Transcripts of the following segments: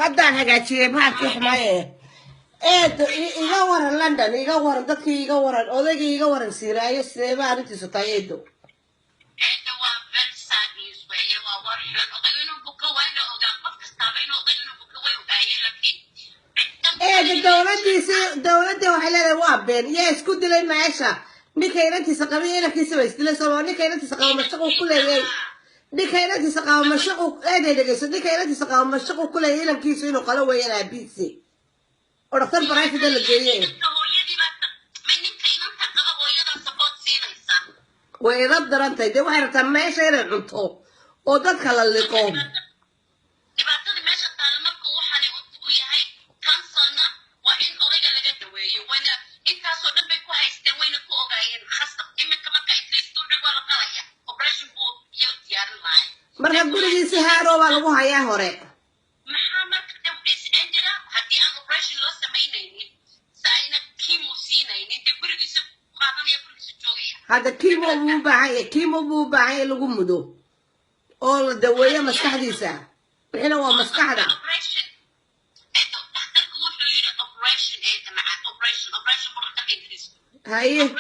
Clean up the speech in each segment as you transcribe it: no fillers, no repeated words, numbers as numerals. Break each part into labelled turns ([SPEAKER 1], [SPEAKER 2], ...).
[SPEAKER 1] haddaan hagaajiyey bahalkii xumaye iga waran london iga waran dadkii iga waran odaygii iga waran siiraayo sideeba arrintiisu tahay eedo dowladii waxay leedahay waa been yaa isku dilay meesha ninka inantiisa qabay inankiisa ba isdilay soo ninka inantiisa qaba mashaqo ku leeyay ninka inantiisa qaba mashaqo eeday dhageyso ninka inantiisa qaba mashaqo ku leeyay inankiisa inuu qalo weeyaan aabiisi oo dhaqtar baraafida la geeyay way rab darantay dee waxay rabtaa meesha inay cunto oo dadka la liqo marka gurigiisa haaro baa lagu hayaa hore هذا كيمو مو بعي كيمو مو بعي اللي قمدو أول دوية مسكحديسة إحنا هو مسكحنا هاي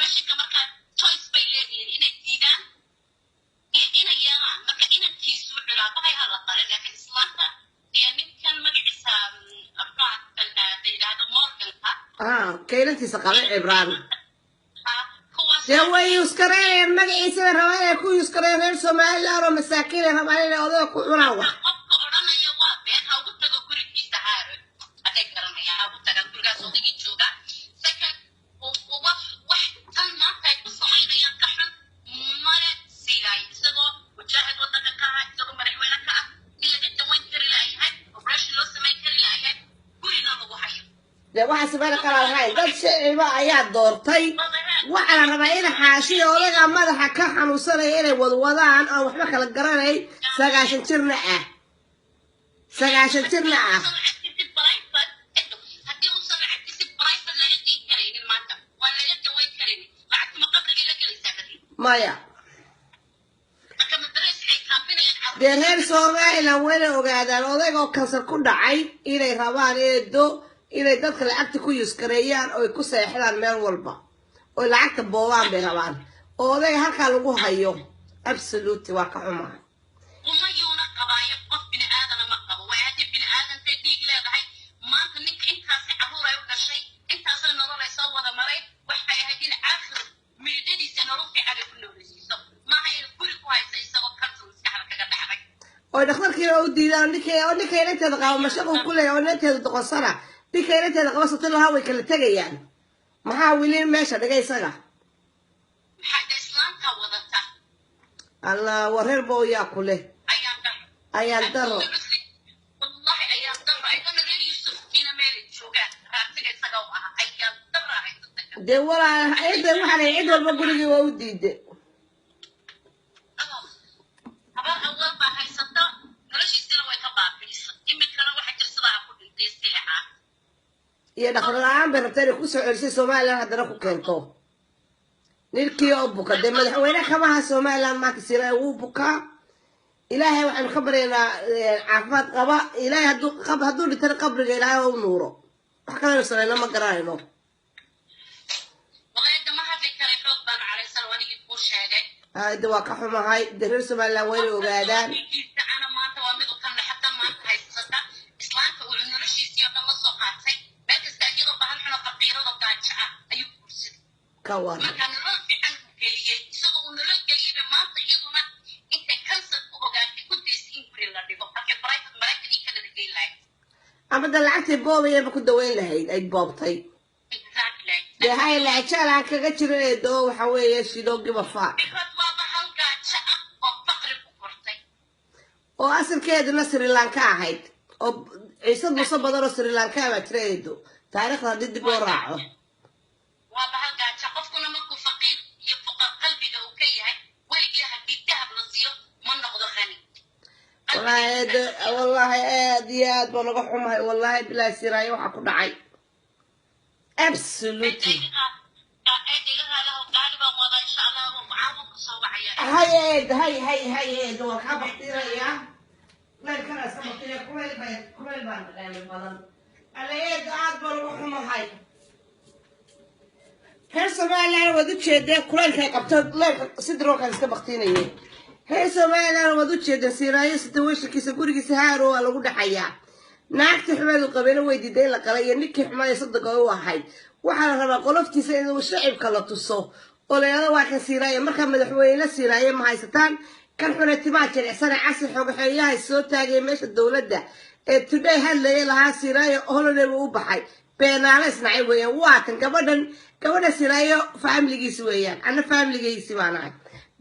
[SPEAKER 1] كينتي سقالي عبران سوي يسكرين مجلس الرواية كل يسكرين غير سماع لا رو مساكين هم علينا أوضاع كورونا ده واحد سبحانه قال هاي ده شيء ما أياد دورتي وعلى ربعين حاشية ولا ماذا حكى حنوصل إلى وضعان أو حبك الجراني سجاشن ترنعه سجاشن ترنعه مايا دير سوما إلى وين وقاعدان وضعوا كسر كل عين إلى ربان إدو إلى دخل العقد كويس كريان أو يكسر إحنا المال والبا oo lacagta boobaan bay rabaan oday halka lagu hayo absolute waa ka xumaa uma yuuna qabaayo qof bini aadan ma qabo way hadi bini aadan tadiig leedahay maanta ninka intaas caruur ay u dhashay intaas nolol ay soo wada maray waxay hadin aakhir miidadiisa nolol fiican ku noolisiiso ma ay guri ku hayso isagoo kalsoon iskaxal kaga dhaxay oo dhakhtarkii oo diiday ninka inta qabo mashaqo ku leeyahay oo inta doqosana ninka inta qabo satal waxa way kala tagayaan maxaa wiilin meesha dhagay isaga maxaa islaanta wadata alla wareer boo yaa kule ayaan daro wallahi ayaan daro aydan reer yusuf ina meel jooga raatiga isaga waa ayaan daro de wala ayda waxaan cid walba gurigii waa u diiday haba awal baa haysata noloshiisana way ka baabiisay imikana waxa jirsadaa ku dhintay silaha يا دخل العام برتاري كوسو عرسي سومالي هذا ركو كنتو نلكي أبوكا دي مدحوينة كماها سومالي ما كسيرا أبوكا إلهي وحن خبرينا عفات قبا إلهي هدو لتر قبر إلهي ونورو وحكا نسرين لما قرارينو والله إذا ما هاد لك ريحوك بان علي سلواني يتبوش هاي هاي دواكا حما هاي دهر سومالي وين وقادان أنا ما توامدو كان حتى ما هاي ستا إسلامك ولنرشي سيوكا مصوقاتي كوار ما كان رافع عنه كليه سووا نرجع ما طيبنا انت كنسل وقاعد كنت تسين كل اللي بقى برايت مركني كذا دقي لاي اما دلعتي بوبا يا بكو دوين لهي اي بوبتي exactly ده هاي العشاء كاغا جيريدو waxa weeye sidoo gibafaa baba halka jaa oo faqri ku kortay oo asalkeedu Sri Lanka ahayd oo ciisad musa badan oo Sri Lanka ba jireedo taariikhda dib u raaco والله دياد بلغ حماي والله بلا سراي وحا كدعي absolutely هاي هاي هاي هاي دو كبختيريا لا كان سمكتي كل بان بدن على قاعد بروح هاي هي سمعنا ودو jeeda kuleelka qabto leelka sidoo kale iska baqtinayay هي سمعنا ودو jeeda siiraayo sida weeshiisa gurigiisa haaro waa lagu dhaxayaa naagta xumeed u qabeen weydiiday la qalay ninkii xumeed saddeq oo ahay waxa la rabaa qoloftiisa inuu shacibka la tuso oo leeyada waa ka siiraayo marka madaxweyne siiraayo ma haysataan kan xunatimaa jilicsan casir xogaxeeyaha soo taagay meesha dawladda ee today hadlay lahaa siiraayo holoday u baxay beenaale isnacay weeyaan waa tan gabadha siiraayo family-giisa weeyaan ana family-giisa maanahay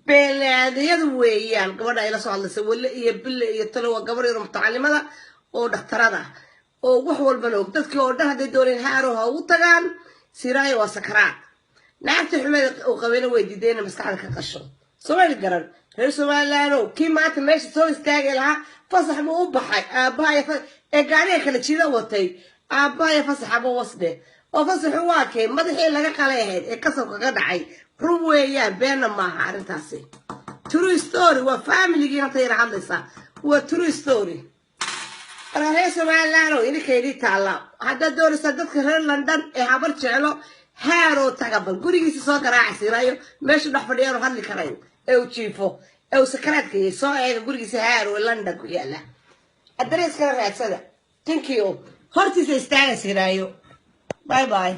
[SPEAKER 1] beenaadiyadu weeyaan gabadha ay la soo hadlaysa wala iyo bille iyo talo waa gabadh yar mutacallimada oo dhaqtarada oo wax walba og dadkii oo dhan haday dooneen haaro ha u tagaan siiraayo waa sakaraad naagta xumeed oo qabeena weydiideen maskaxda ka qasho Soomaali garan reer Soomaaliland kii maanta meesha soo istaagay lahaa fasax ma u baxay aabahay ee gaariga kala jiida watay aabahay fasax aba wasde oo fasax waa kee madaxii laga qalay ahayd ee kasoo kaga dhacay run weeyaan beena maaha arintaasi true story waa family-giina tayra hadlaysa waa true story reer Soomaaliland ininkeedii taala hadda doonaysa dadka reer London ee habar jecelo haaro tagabal gurigiisa soo garaacay siiraayo meesha dhex fadhiyaan hadli karayn ee u jiifo ee u sakaraadka soo eega gurigiisa haaro London ku yaala adrees kala raadsada thank you hortiisa istaaga siiraayo bye bye